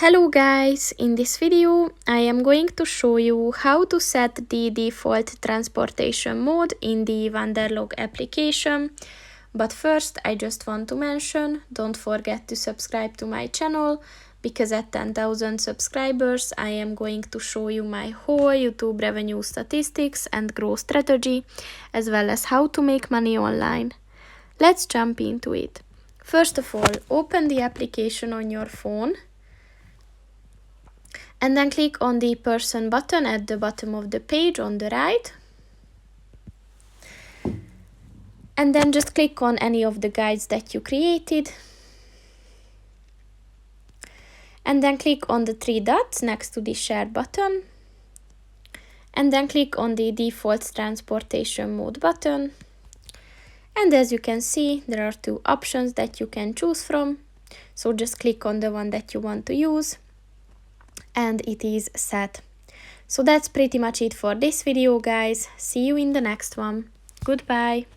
Hello guys, in this video I am going to show you how to set the default transportation mode in the Wanderlog application. But first I just want to mention, don't forget to subscribe to my channel, because at 10,000 subscribers I am going to show you my whole YouTube revenue statistics and growth strategy, as well as how to make money online. Let's jump into it. First of all, open the application on your phone. And then click on the person button at the bottom of the page on the right. And then just click on any of the guides that you created. And then click on the three dots next to the share button. And then click on the default transportation mode button. And as you can see, there are two options that you can choose from. So just click on the one that you want to use. And it is set. So that's pretty much it for this video, guys. See you in the next one. Goodbye.